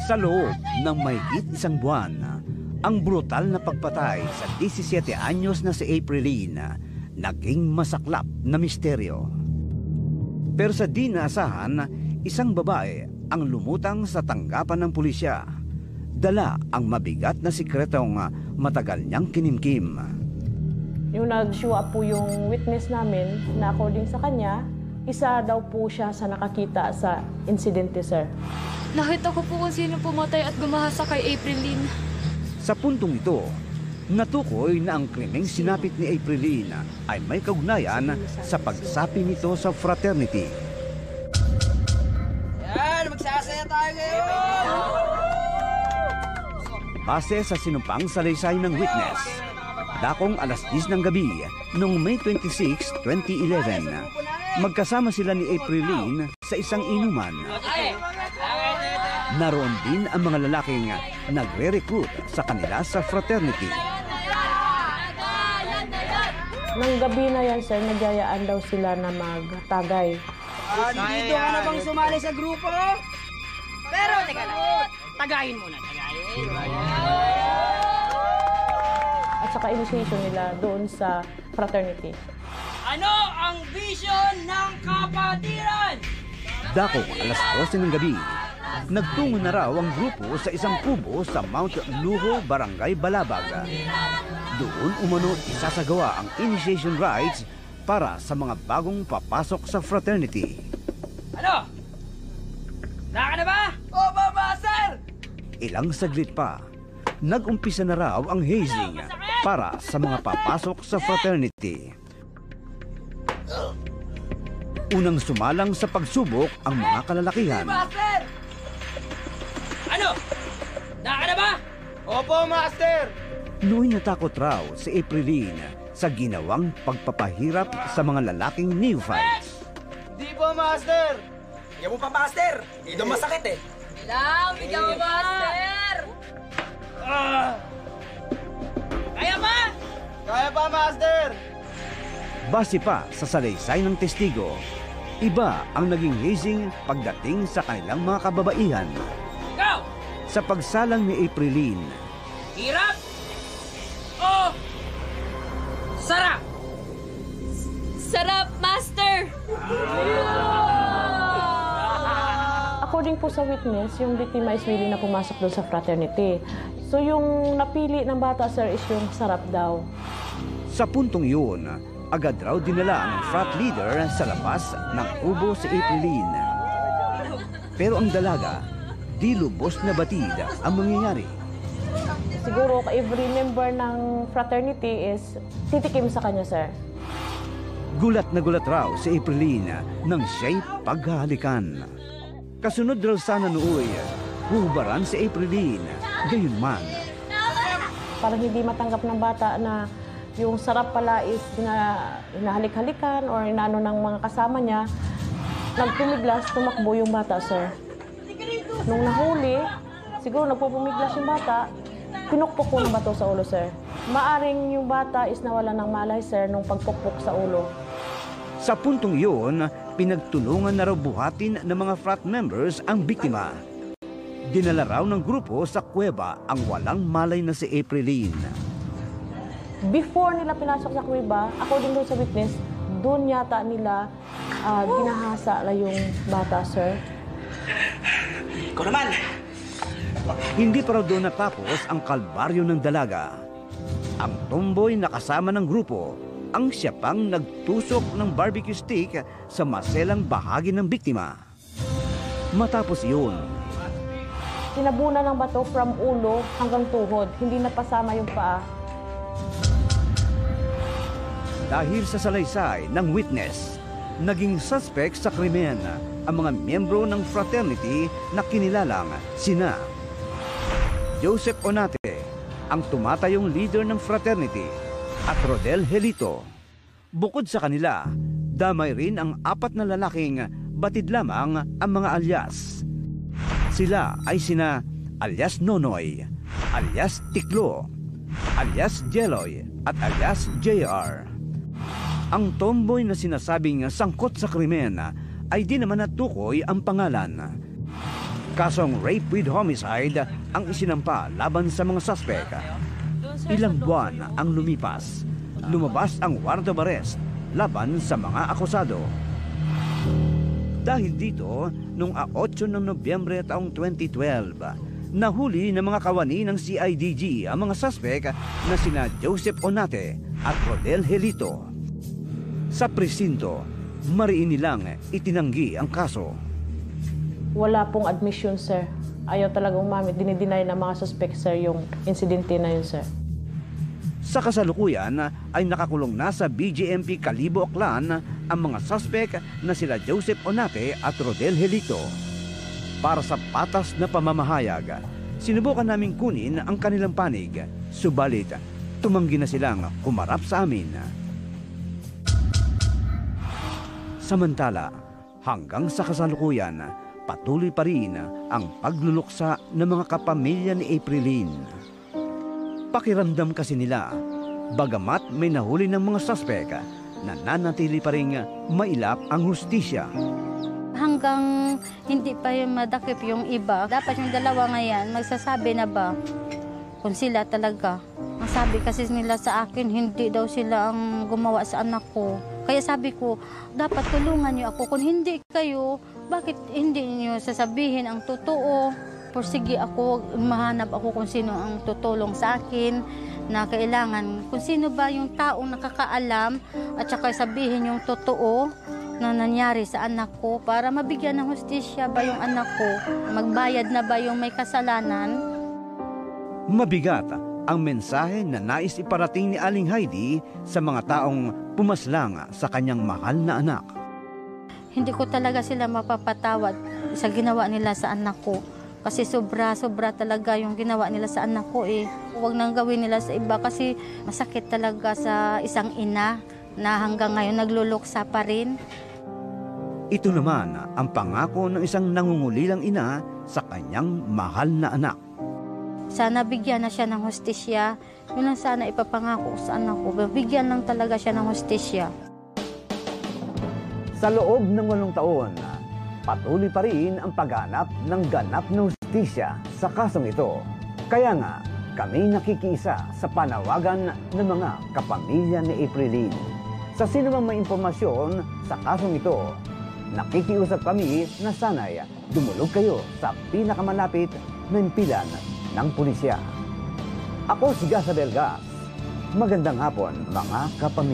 Sa loob ng mahigit isang buwan, ang brutal na pagpatay sa 17 anyos na si Aprilline naging masaklap na misteryo. Pero sa di naasahan, isang babae ang lumutang sa tanggapan ng pulisya. Dala ang mabigat na sikretong matagal niyang kinimkim. Yung nag-show up po yung witness namin na according sa kanya, isa daw po siya sa nakakita sa insidente, sir. Nakita ko po kung sino pumatay at gumahasa kay Aprilline. Sa puntong ito, natukoy na ang krimeng sinapit ni Aprilline ay may kaugnayan sa pagsapi nito sa fraternity. Yan! Magsasaya tayo ngayon! Base sa sinumpang salaysay ng witness, dakong alas 10 ng gabi noong May 26, 2011, magkasama sila ni Aprilline sa isang inuman. Naroon din ang mga lalaking nagre-recruit sa kanila sa fraternity. Nang gabi na yan, sir, nagyayaan daw sila na magtagay. Dito ka na bang sumali sa grupo? Pero, teka lang. Tagayin muna, tagayin. At saka initiation nila doon sa fraternity. Ano ang vision ng kapatiran? Dakong alas 12 ng gabi, nagtungo na raw ang grupo sa isang kubo sa Mount Luho, Barangay Balabag. Doon umano isasagawa ang initiation rites para sa mga bagong papasok sa fraternity. Ano? Naka na ba? Opo, Master! Ilang saglit pa, nag-umpisa na raw ang hazing para sa mga papasok sa fraternity. Unang sumalang sa pagsubok ang mga kalalakihan. Master! Ano? Naka na ba? Opo, Master! Nooy natakot raw si Aprilline sa ginawang pagpapahirap sa mga lalaking neophytes. Di po, Master! Bigyan mo pa, Master! Hindi daw masakit eh. Bigyan mo, Master! Kaya pa? Kaya pa, Master! Base pa sa salaysay ng testigo, iba ang naging hazing pagdating sa kanilang mga kababaihan. Go! Sa pagsalang ni Aprilline, Hirap! O sarap! Sarap, Master! According po sa witness, yung biktima is willing na pumasok doon sa fraternity. So yung napili ng bata, sir, is yung sarap daw. sa puntong yun, agad raw dinala ang frat leader sa labas ng kubo si Aprilline. Pero ang dalaga, di lubos na batid ang mangyayari. Siguro, every member ng fraternity is titikim sa kanya, sir. Gulat na gulat raw si Aprilline nang siya'y paghahalikan. Kasunod raw sana nooy, hubaran si Aprilline. Gayunman, Parang hindi matanggap ng bata na yung sarap pala is hinahalik-halikan or inaano ng mga kasama niya. Nagpumiglas, tumakbo yung bata, sir. Nung nahuli, siguro nagpupumiglas yung bata, pinukpok po ng bato sa ulo, sir. Maaring yung bata is nawala ng malay, sir, nung pagpukpok sa ulo. sa puntong yun, pinagtulungan na raw buhatin ng mga frat members ang biktima. Dinala raw ng grupo sa kuweba ang walang malay na si Aprilline. Before nila pinasok sa kuweba, according doon sa witness, doon yata nila ginahasa la yung bata, sir. Ikaw naman! Hindi pa raw doon natapos ang kalbaryo ng dalaga. Ang tomboy na kasama ng grupo, ang siya pang nagtusok ng barbecue stick sa maselang bahagi ng biktima. Matapos yun, Tinabunan ng bato from ulo hanggang tuhod, hindi napasama yung paa. dahil sa salaysay ng witness, naging suspect sa krimen ang mga miyembro ng fraternity na kinilalang sina Joseph Onate, ang tumatayong leader ng fraternity, at Rodel Helito. Bukod sa kanila, damay rin ang 4 na lalaking batid lamang ang mga alias. Sila ay sina alias Nonoy, alias Tiklo, alias Jeloy, at alias JR. Ang tomboy na sinasabing sangkot sa krimen ay di naman natukoy ang pangalan. Kasong rape with homicide ang isinampa laban sa mga suspect. Ilang buwan ang lumipas. Lumabas ang warrant of arrest laban sa mga akusado. Dahil dito, noong 8 ng Nobyembre taong 2012, nahuli ng mga kawani ng CIDG ang mga suspect na sina Joseph Onate at Rodel Helito. Sa presinto, mariin nilang itinanggi ang kaso. Wala pong admission, sir. Ayaw talaga umamit. Dinideny ng mga suspect, sir, yung insidente na yun, sir. Sa kasalukuyan ay nakakulong na sa BJMP Kalibo Aklan ang mga suspect na sila Joseph Onate at Rodel Helito. Para sa patas na pamamahayag, sinubukan naming kunin ang kanilang panig, subalit tumanggi na silang kumarap sa amin. Samantala, hanggang sa kasalukuyan, patuloy pa rin ang pagluluksa ng mga kapamilya ni Aprilyn. Pakiramdam kasi nila, bagamat may nahuli ng mga suspect, nananatili pa rin mailap ang hustisya. Hanggang hindi pa yung madakip yung iba, dapat yung dalawa ngayon magsasabi na ba kung sila talaga. Ang sabi kasi nila sa akin, hindi daw sila ang gumawa sa anak ko. Kaya sabi ko, dapat tulungan niyo ako. Kung hindi kayo, bakit hindi niyo sasabihin ang totoo? Sige ako, mahanap ako kung sino ang tutulong sa akin na kailangan. Kung sino ba yung taong nakakaalam at saka sabihin yung totoo na nangyari sa anak ko para mabigyan ng hustisya ba yung anak ko? Magbayad na ba yung may kasalanan? Mabigat ang mensahe na nais iparating ni Aling Heidi sa mga taong pumaslang sa kanyang mahal na anak. Hindi ko talaga sila mapapatawad sa ginawa nila sa anak ko. Kasi sobra talaga yung ginawa nila sa anak ko eh. Huwag nang gawin nila sa iba kasi masakit talaga sa isang ina na hanggang ngayon nagluluksa pa rin. Ito naman ang pangako ng isang nangungulilang ina sa kanyang mahal na anak. Sana bigyan na siya ng hustisya. Yun lang sana ipapangako sa anak ko. Bigyan lang talaga siya ng hustisya. Sa loob ng 8 taon, patuloy pa rin ang paghanap ng ganap na hustisya sa kasong ito. Kaya nga, kami nakikiisa sa panawagan ng mga kapamilya ni Aprilyn. Sa sino mang may impormasyon sa kasong ito, nakikiusap kami na sana'y dumulog kayo sa pinakamalapit na impilan ng pulisya. Ako si Gasa Belgas. Magandang hapon mga kapamilya.